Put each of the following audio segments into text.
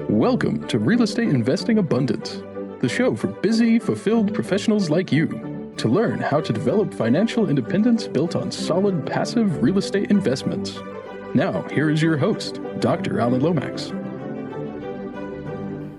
Welcome to Real Estate Investing Abundance, the show for busy, fulfilled professionals like you to learn how to develop financial independence built on solid, passive real estate investments. Now, here is your host, Dr. Alan Lomax.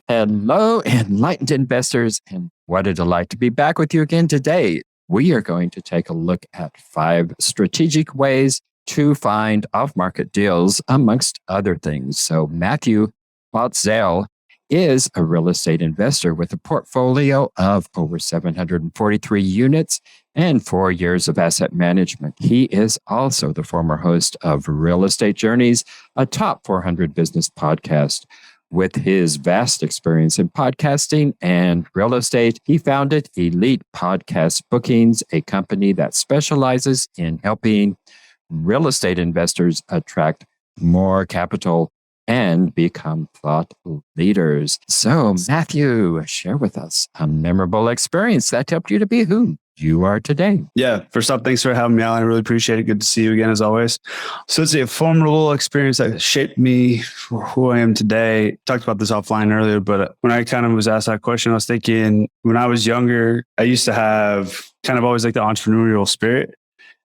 Hello, enlightened investors, and what a delight to be back with you again today. We are going to take a look at 5 strategic ways to find off-market deals, amongst other things. So Matthew Baltzell is a real estate investor with a portfolio of over 743 units and 4 years of asset management. He is also the former host of Real Estate Journeys, a top 400 business podcast. With his vast experience in podcasting and real estate, he founded Elite Podcast Bookings, a company that specializes in helping real estate investors attract more capital and become thought leaders. So, Matthew, share with us a memorable experience that helped you to be who you are today. Yeah, first off, thanks for having me, Alan. I really appreciate it. Good to see you again, as always. So it's a formidable experience that shaped me for who I am today. Talked about this offline earlier, but when I kind of was asked that question, I was thinking when I was younger, I used to have kind of always like the entrepreneurial spirit.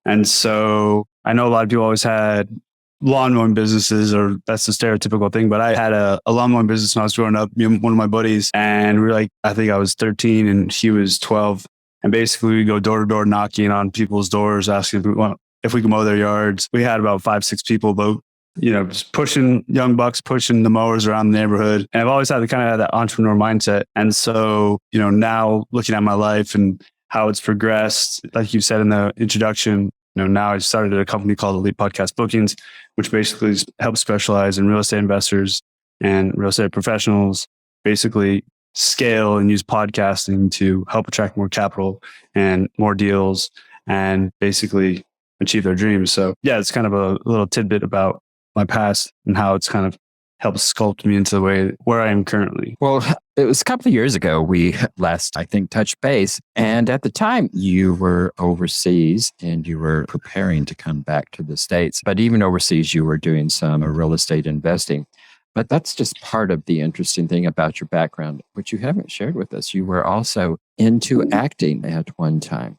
And so I know a lot of people always had lawn mowing businesses, or that's the stereotypical thing. But I had a lawn mowing business when I was growing up, one of my buddies, and we were like, I think I was 13 and he was 12. And basically we go door to door knocking on people's doors, asking if we can mow their yards. We had about 5-6 people, but just pushing young bucks, pushing the mowers around the neighborhood. And I've always had that entrepreneur mindset. And so, now looking at my life and how it's progressed, like you said in the introduction, now I started a company called Elite Podcast Bookings, which basically helps specialize in real estate investors and real estate professionals, basically scale and use podcasting to help attract more capital and more deals and basically achieve their dreams. So yeah, it's kind of a little tidbit about my past and how it's kind of helped sculpt me into the way where I am currently. Well, it was a couple of years ago we last, I think, touched base. And at the time you were overseas and you were preparing to come back to the States. But even overseas, you were doing some real estate investing. But that's just part of the interesting thing about your background, which you haven't shared with us. You were also into acting at one time.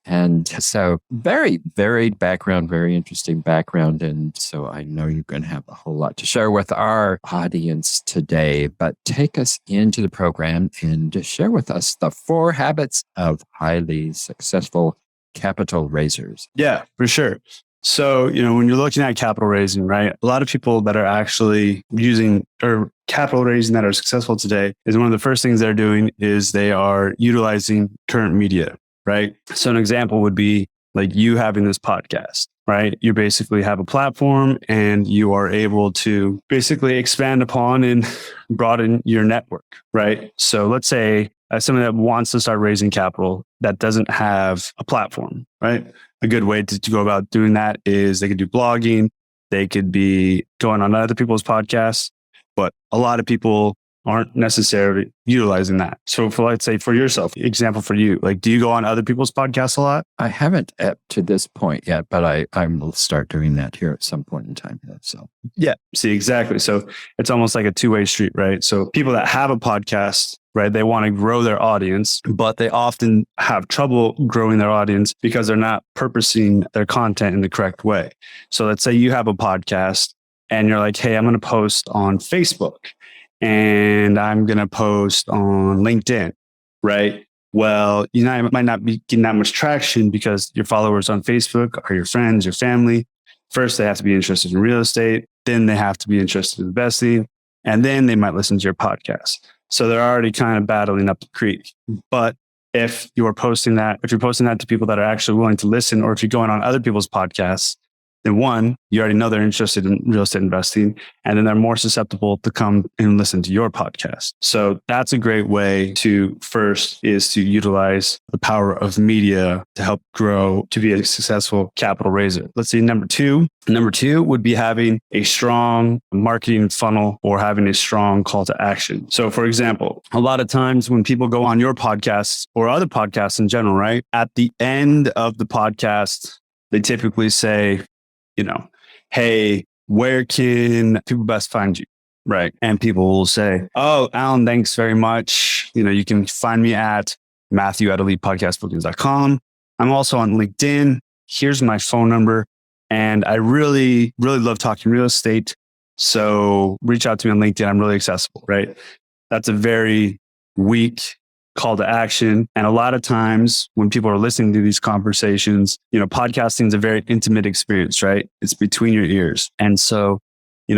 And so very varied background, very interesting background. And so I know you're going to have a whole lot to share with our audience today, but take us into the program and share with us the 4 habits of highly successful capital raisers. Yeah, for sure. So, when you're looking at capital raising, right, a lot of people that are actually using or capital raising that are successful today is one of the first things they're doing is they are utilizing current media. Right. So an example would be like you having this podcast, right? You basically have a platform and you are able to basically expand upon and broaden your network, right? So let's say someone that wants to start raising capital that doesn't have a platform, right? A good way to go about doing that is they could do blogging. They could be going on other people's podcasts, but a lot of people aren't necessarily utilizing that. So let's say for yourself, example for you, like, do you go on other people's podcasts a lot? I haven't up to this point yet, but I will start doing that here at some point in time. So yeah, see, exactly. So it's almost like a 2-way street, right? So people that have a podcast, right, they want to grow their audience, but they often have trouble growing their audience because they're not purposing their content in the correct way. So let's say you have a podcast and you're like, hey, I'm going to post on Facebook. And I'm going to post on LinkedIn, right? Well, might not be getting that much traction because your followers on Facebook are your friends, your family. First, they have to be interested in real estate. Then they have to be interested in investing. And then they might listen to your podcast. So they're already kind of battling up the creek. But if you're posting that to people that are actually willing to listen, or if you're going on other people's podcasts, then one, you already know they're interested in real estate investing, and then they're more susceptible to come and listen to your podcast. So that's a great way to utilize the power of media to help grow to be a successful capital raiser. Let's see, number two would be having a strong marketing funnel or having a strong call to action. So for example, a lot of times when people go on your podcast or other podcasts in general, right, at the end of the podcast, they typically say, hey, where can people best find you? right? And people will say, oh, Alan, thanks very much. You can find me at Matthew@elitepodcastbookings.com. I'm also on LinkedIn. Here's my phone number. And I really, really love talking real estate. So reach out to me on LinkedIn. I'm really accessible, right? That's a very weak call to action. And a lot of times when people are listening to these conversations, podcasting is a very intimate experience, right? It's between your ears. And so,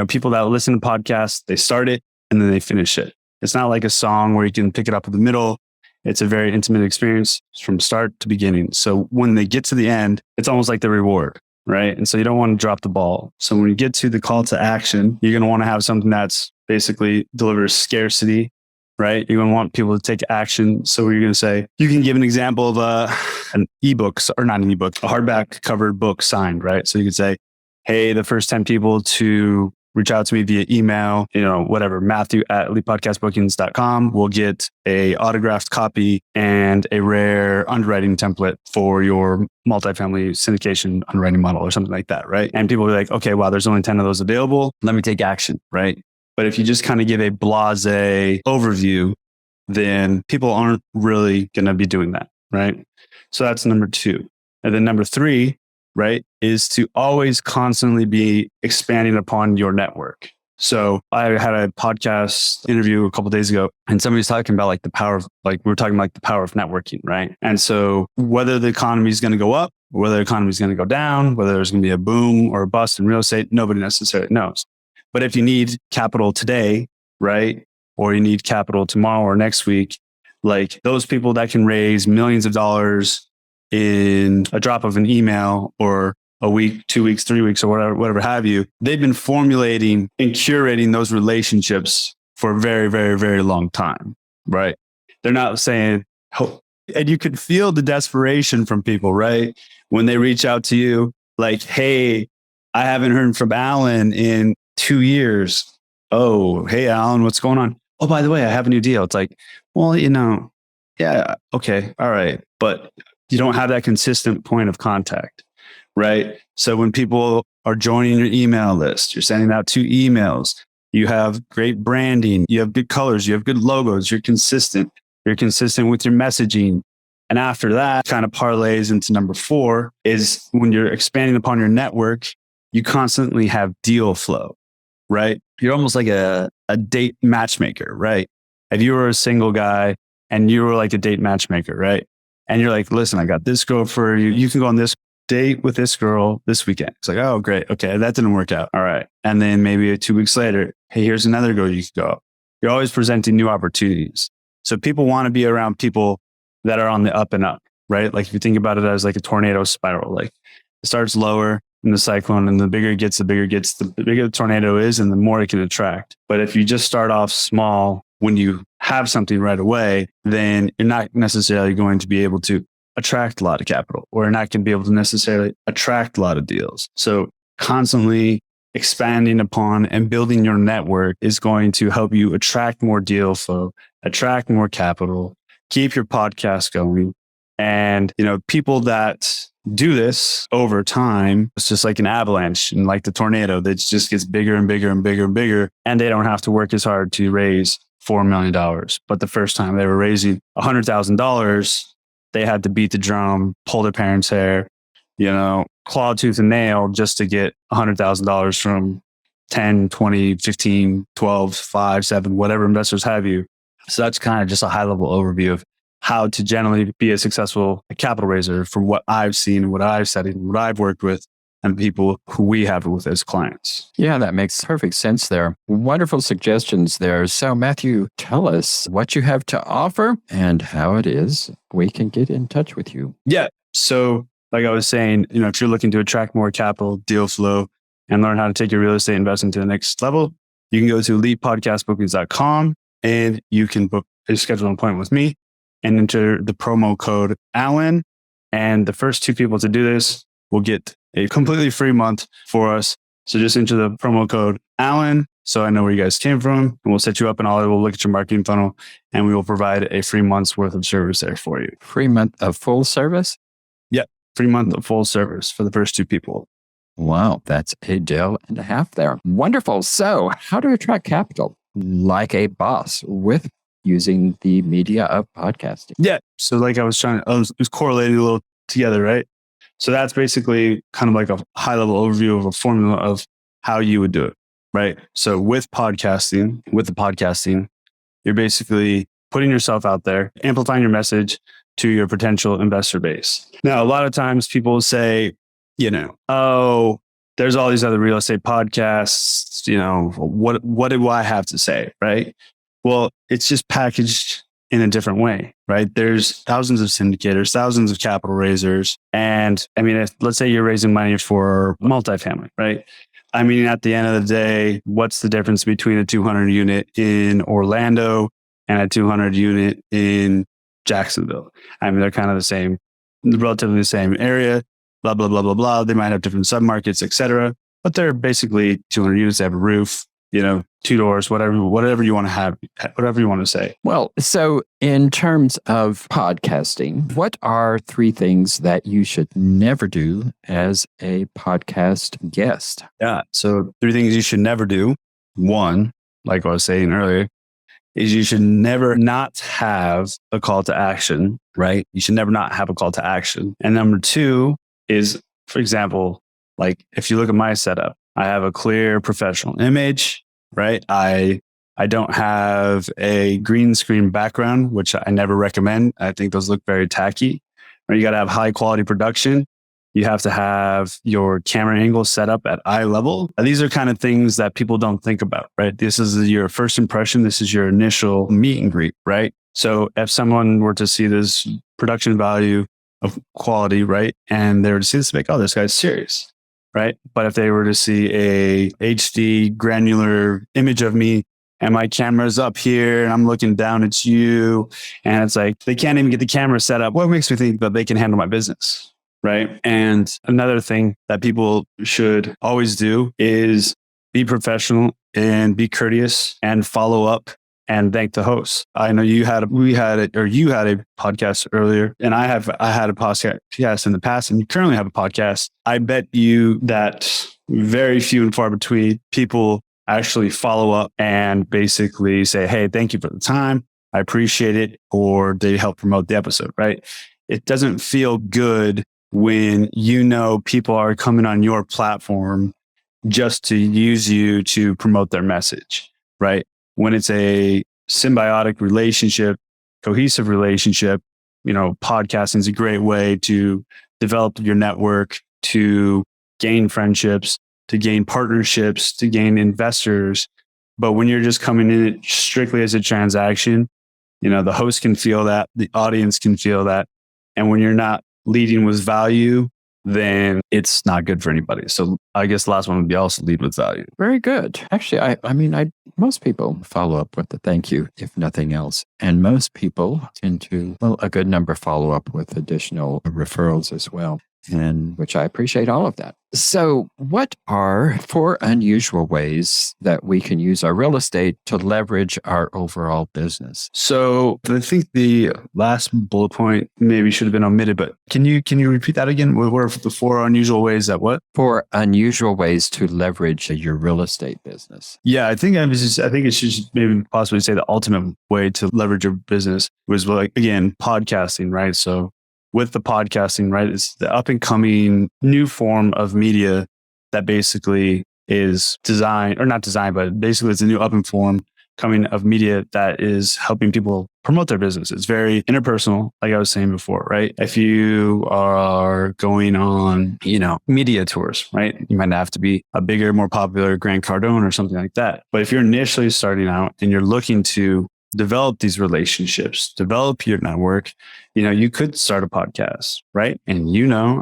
people that listen to podcasts, they start it and then they finish it. It's not like a song where you can pick it up in the middle. It's a very intimate experience from start to beginning. So when they get to the end, it's almost like the reward, right? And so you don't want to drop the ball. So when you get to the call to action, you're going to want to have something that's basically delivers scarcity, right? You're going to want people to take action. So you're going to say, you can give an example of an ebook, or not an ebook, a hardback covered book signed, right? So you could say, hey, the first 10 people to reach out to me via email, whatever, Matthew@elitepodcastbookings.com will get a autographed copy and a rare underwriting template for your multifamily syndication underwriting model or something like that, right? And people will be like, okay, wow, there's only 10 of those available. Let me take action, right? But if you just kind of give a blasé overview, then people aren't really going to be doing that, right? So that's number 2. And then number 3, right, is to always constantly be expanding upon your network. So I had a podcast interview a couple of days ago, and somebody was talking about the power of, we were talking about the power of networking, right? And so whether the economy is going to go up, or whether the economy is going to go down, whether there's going to be a boom or a bust in real estate, nobody necessarily knows. But if you need capital today, right, or you need capital tomorrow or next week, those people that can raise millions of dollars in a drop of an email or a week, 2 weeks, 3 weeks, or whatever have you, they've been formulating and curating those relationships for a very, very, very long time, right? They're not saying, oh, and you could feel the desperation from people, right? When they reach out to you hey, I haven't heard from Alan in 2 years. Oh, hey, Alan, what's going on? Oh, by the way, I have a new deal. It's well, yeah, okay, all right. But you don't have that consistent point of contact, right? So when people are joining your email list, you're sending out 2 emails, you have great branding, you have good colors, you have good logos, you're consistent with your messaging. And after that kind of parlays into number 4 is when you're expanding upon your network, you constantly have deal flow, right? You're almost like a date matchmaker, right? If you were a single guy and you were like a date matchmaker, right? And you're like, listen, I got this girl for you. You can go on this date with this girl this weekend. It's oh, great. Okay. That didn't work out. All right. And then maybe 2 weeks later, hey, here's another girl you could go. You're always presenting new opportunities. So people want to be around people that are on the up and up, right? If you think about it as a tornado spiral, it starts lower in the cyclone and the bigger it gets, the bigger the tornado is and the more it can attract. But if you just start off small, when you have something right away, then you're not necessarily going to be able to attract a lot of capital, or you're not going to be able to necessarily attract a lot of deals. So constantly expanding upon and building your network is going to help you attract more deal flow, attract more capital, keep your podcast going. And, people that do this over time, it's just like an avalanche and like the tornado that just gets bigger and bigger and bigger and bigger. And they don't have to work as hard to raise $4 million. But the first time they were raising $100,000, they had to beat the drum, pull their parents' hair, claw tooth and nail just to get $100,000 from 10, 20, 15, 12, 5, 7, whatever investors have you. So that's kind of just a high level overview of how to generally be a successful capital raiser from what I've seen and what I've studied and what I've worked with and people who we have with as clients. Yeah, that makes perfect sense there. Wonderful suggestions there. So Matthew, tell us what you have to offer and how it is we can get in touch with you. Yeah. So like I was saying, if you're looking to attract more capital, deal flow, and learn how to take your real estate investment to the next level, you can go to elitepodcastbookings.com and you can schedule an appointment with me and enter the promo code Alan. And the first 2 people to do this will get a completely free month for us. So just enter the promo code Alan so I know where you guys came from, and we'll set you up and we'll look at your marketing funnel and we will provide a free month's worth of service there for you. Free month of full service? Yeah, free month of full service for the first 2 people. Wow, that's a deal and a half there. Wonderful. So, how to attract capital like a boss with using the media of podcasting? Yeah. So like I was it was correlated a little together, right? So that's basically kind of like a high level overview of a formula of how you would do it, right? So with the podcasting, you're basically putting yourself out there, amplifying your message to your potential investor base. Now, a lot of times people will say, oh, there's all these other real estate podcasts, what do I have to say, right? Well, it's just packaged in a different way, right? There's thousands of syndicators, thousands of capital raisers. And I mean, let's say you're raising money for multifamily, right? I mean, at the end of the day, what's the difference between a 200 unit in Orlando and a 200 unit in Jacksonville? I mean, they're kind of the same, relatively the same area, blah, blah, blah, blah, blah. They might have different submarkets, et cetera, but they're basically 200 units. They have a roof, 2 doors, whatever you want to have, whatever you want to say. Well, so in terms of podcasting, what are 3 things that you should never do as a podcast guest? Yeah. So 3 things you should never do. 1, like I was saying earlier, is you should never not have a call to action, right? You should never not have a call to action. And number 2 is, for example, like if you look at my setup, I have a clear professional image, right? I don't have a green screen background, which I never recommend. I think those look very tacky. Right? You got to have high quality production. You have to have your camera angle set up at eye level. These are kind of things that people don't think about, right? This is your first impression. This is your initial meet and greet, right? So if someone were to see this production value of quality, right? And they were to see this, like, oh, this guy's serious. Right. But if they were to see a HD granular image of me and my camera's up here and I'm looking down at you and it's like, they can't even get the camera set up. What makes me think that they can handle my business? Right. And another thing that people should always do is be professional and be courteous and follow up and thank the host. I know you had a podcast earlier, and I had a podcast in the past, and you currently have a podcast. I bet you that very few and far between people actually follow up and basically say, hey, thank you for the time. I appreciate it. Or they help promote the episode, right? It doesn't feel good when people are coming on your platform just to use you to promote their message, right? When it's a symbiotic relationship, cohesive relationship, podcasting is a great way to develop your network, to gain friendships, to gain partnerships, to gain investors. But when you're just coming in strictly as a transaction, the host can feel that, the audience can feel that. And when you're not leading with value, then it's not good for anybody. So I guess the last one would be also lead with value. Very good. Actually, most people follow up with a thank you, if nothing else. And most people tend to, a good number follow up with additional referrals as well. And which I appreciate all of that. So what are 4 unusual ways that we can use our real estate to leverage our overall business? So I think the last bullet point maybe should have been omitted, but can you repeat that again? What were the 4 unusual ways that what? 4 unusual ways to leverage your real estate business. Yeah, I think it should maybe possibly say the ultimate way to leverage your business was podcasting, right? So with the podcasting, right, it's the up and coming new form of media that basically is but basically it's a new up and form coming of media that is helping people promote their business. It's very interpersonal, like I was saying before, right? If you are going on, media tours, right? You might have to be a bigger, more popular Grant Cardone or something like that. But if you're initially starting out and you're looking to develop these relationships, develop your network, you could start a podcast, right? And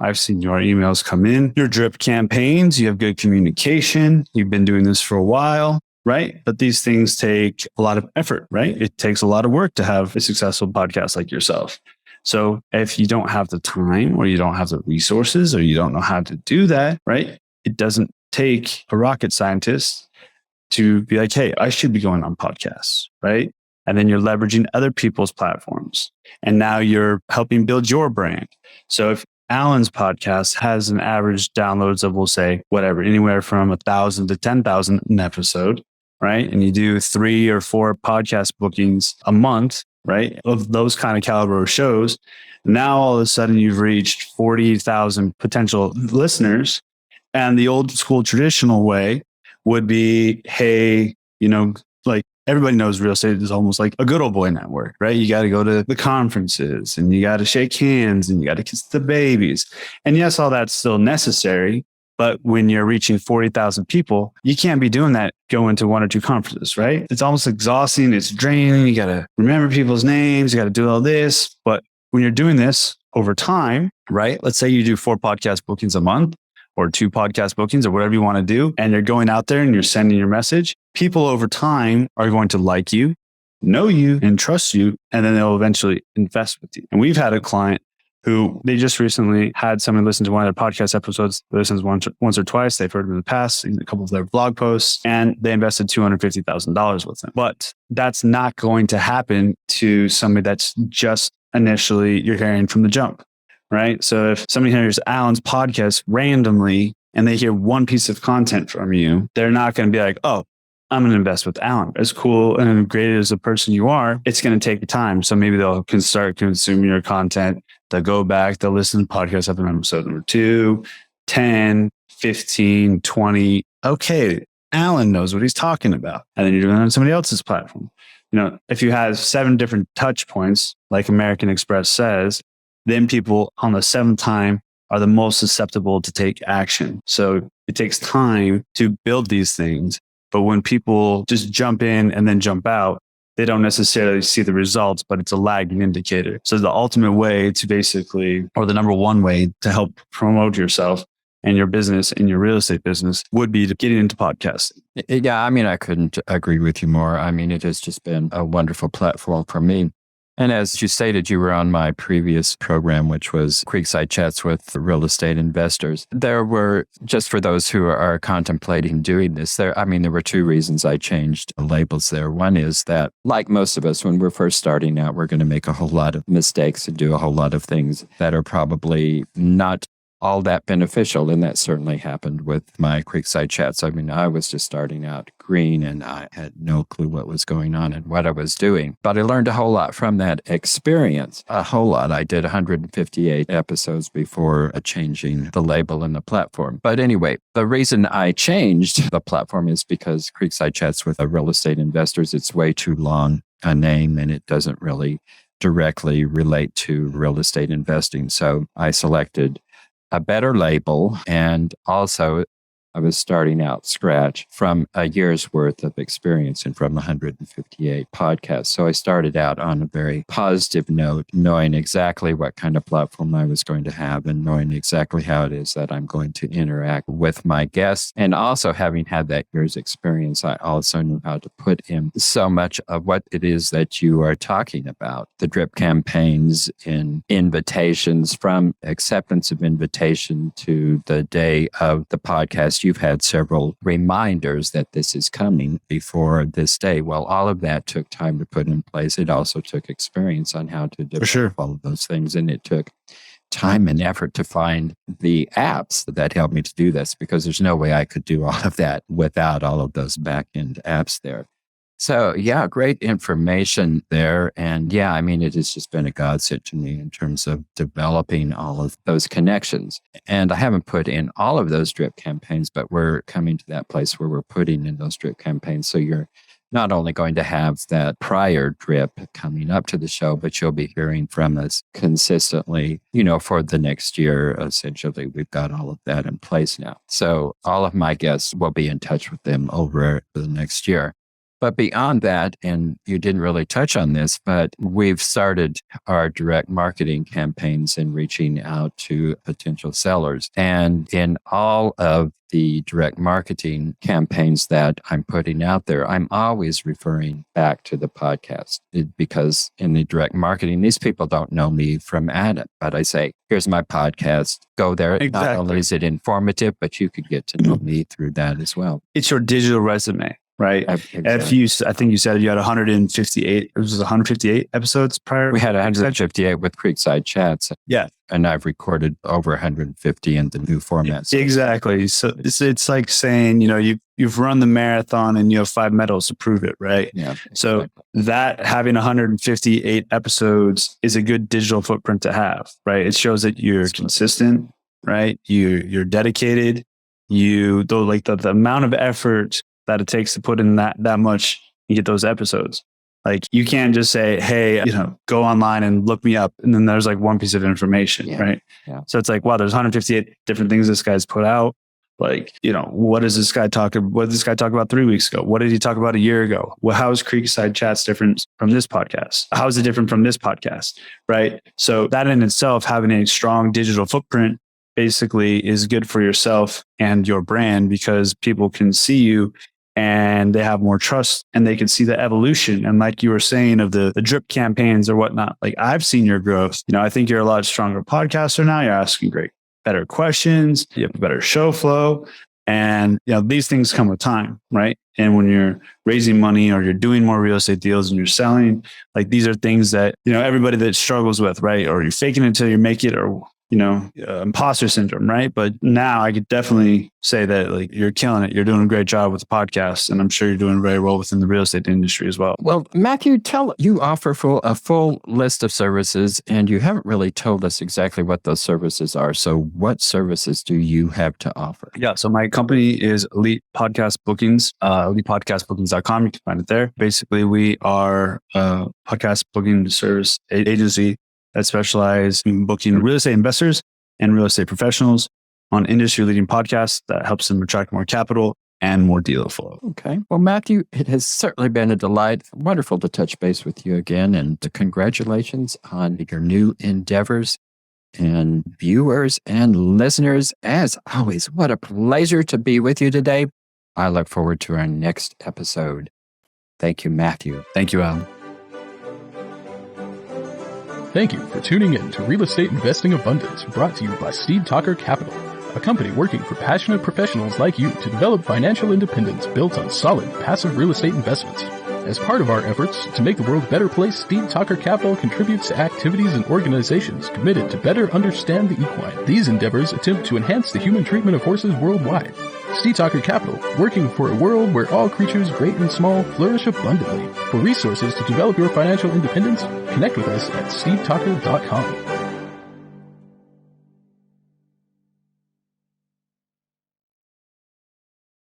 I've seen your emails come in, your drip campaigns, you have good communication, you've been doing this for a while, right? But these things take a lot of effort, right? It takes a lot of work to have a successful podcast like yourself. So if you don't have the time or you don't have the resources or you don't know how to do that, right? It doesn't take a rocket scientist to be like, hey, I should be going on podcasts, right? And then you're leveraging other people's platforms. And now you're helping build your brand. So if Alan's podcast has an average downloads of, we'll say, whatever, anywhere from 1,000 to 10,000 an episode, right? And you do 3 or 4 podcast bookings a month, right? Of those kind of caliber of shows. Now, all of a sudden, you've reached 40,000 potential listeners. And the old school traditional way would be, hey, like everybody knows real estate is almost like a good old boy network, right? You got to go to the conferences and you got to shake hands and you got to kiss the babies. And yes, all that's still necessary. But when you're reaching 40,000 people, you can't be doing that going to 1 or 2 conferences, right? It's almost exhausting. It's draining. You got to remember people's names. You got to do all this. But when you're doing this over time, right? Let's say you do 4 podcast bookings a month or 2 podcast bookings or whatever you want to do. And you're going out there and you're sending your message. People over time are going to like you, know you, and trust you. And then they'll eventually invest with you. And we've had a client who they just recently had someone listen to one of their podcast episodes. They listened once or twice. They've heard them in the past, in a couple of their blog posts, and they invested $250,000 with them. But that's not going to happen to somebody that's just initially you're hearing from the jump. Right. So if somebody hears Alan's podcast randomly and they hear one piece of content from you, they're not going to be like, oh, I'm going to invest with Alan. As cool and great as a person you are, it's going to take time. So maybe they'll start consuming your content. They'll go back, they'll listen to podcast episode number 2, 10, 15, 20. Okay, Alan knows what he's talking about. And then you're doing it on somebody else's platform. If you have 7 different touch points, like American Express says, then people on the 7th time are the most susceptible to take action. So it takes time to build these things. But when people just jump in and then jump out, they don't necessarily see the results, but it's a lagging indicator. So the ultimate way to basically, or the number one way to help promote yourself and your business and your real estate business would be to get into podcasting. Yeah, I couldn't agree with you more. It has just been a wonderful platform for me. And as you stated, you were on my previous program, which was Creekside Chats with Real Estate Investors. There were, just for those who are contemplating doing this, there were 2 reasons I changed labels there. One is that, like most of us, when we're first starting out, we're going to make a whole lot of mistakes and do a whole lot of things that are probably not all that beneficial. And that certainly happened with my Creekside Chats. I was just starting out green and I had no clue what was going on and what I was doing. But I learned a whole lot from that experience. A whole lot. I did 158 episodes before changing the label and the platform. But anyway, the reason I changed the platform is because Creekside Chats with Real Estate Investors, it's way too long a name and it doesn't really directly relate to real estate investing. So I selected a better label. And also, I was starting out scratch from a year's worth of experience and from 158 podcasts. So I started out on a very positive note, knowing exactly what kind of platform I was going to have and knowing exactly how it is that I'm going to interact with my guests. And also having had that year's experience, I also knew how to put in so much of what it is that you are talking about. The drip campaigns in invitations, from acceptance of invitation to the day of the podcast. You've had several reminders that this is coming before this day. Well, all of that took time to put in place. It also took experience on how to develop all of those things. And it took time and effort to find the apps that helped me to do this, because there's no way I could do all of that without all of those back-end apps there. So yeah, great information there. And yeah, it has just been a godsend to me in terms of developing all of those connections. And I haven't put in all of those drip campaigns, but we're coming to that place where we're putting in those drip campaigns. So you're not only going to have that prior drip coming up to the show, but you'll be hearing from us consistently, for the next year. Essentially, we've got all of that in place now. So all of my guests will be in touch with them over the next year. But beyond that, and you didn't really touch on this, but we've started our direct marketing campaigns and reaching out to potential sellers. And in all of the direct marketing campaigns that I'm putting out there, I'm always referring back to the podcast, because in the direct marketing, these people don't know me from Adam, but I say, here's my podcast, go there. Exactly. Not only is it informative, but you could get to know me through that as well. It's your digital resume. right? Exactly. I think you said you had 158. It was 158 episodes prior. We had 158 with Creekside Chats. Yeah. And I've recorded over 150 in the new format. Exactly. So it's like saying, you've run the marathon and you have 5 medals to prove it, right? Yeah. So exactly. that having 158 episodes is a good digital footprint to have, right? It shows that you're consistent, right? You're dedicated. The amount of effort that it takes to put in that much and get those episodes. Like you can't just say, hey, go online and look me up. And then there's like one piece of information, right? Yeah. So it's like, wow, there's 158 different things this guy's put out. Like, what does this guy talk about? What did this guy talk about 3 weeks ago? What did he talk about a year ago? Well, how is Creekside Chats different from this podcast? How is it different from this podcast? Right. So that in itself, having a strong digital footprint basically is good for yourself and your brand because people can see you and they have more trust and they can see the evolution. And like you were saying of the drip campaigns or whatnot, like I've seen your growth. I think you're a lot stronger podcaster now. You're asking better questions. You have a better show flow. And these things come with time, right? And when you're raising money or you're doing more real estate deals and you're selling, like these are things that, everybody that struggles with, right? Or you're faking it until you make it or imposter syndrome, right? But now I could definitely say that like you're killing it. You're doing a great job with the podcast, and I'm sure you're doing very well within the real estate industry as well. Well, Matthew, you offer a full list of services, and you haven't really told us exactly what those services are. So what services do you have to offer? Yeah. So my company is Elite Podcast Bookings, elitepodcastbookings.com. You can find it there. Basically, we are a podcast booking service agency that specialize in booking real estate investors and real estate professionals on industry-leading podcasts that helps them attract more capital and more deal flow. Okay. Well, Matthew, it has certainly been a delight. Wonderful to touch base with you again. And congratulations on your new endeavors. And viewers and listeners, as always, what a pleasure to be with you today. I look forward to our next episode. Thank you, Matthew. Thank you, Alan. Thank you for tuning in to Real Estate Investing Abundance, brought to you by Steve Talker Capital, a company working for passionate professionals like you to develop financial independence built on solid, passive real estate investments. As part of our efforts to make the world a better place, Steve Talker Capital contributes to activities and organizations committed to better understand the equine. These endeavors attempt to enhance the human treatment of horses worldwide. Steve Talker Capital, working for a world where all creatures, great and small, flourish abundantly. For resources to develop your financial independence, connect with us at stevetalker.com.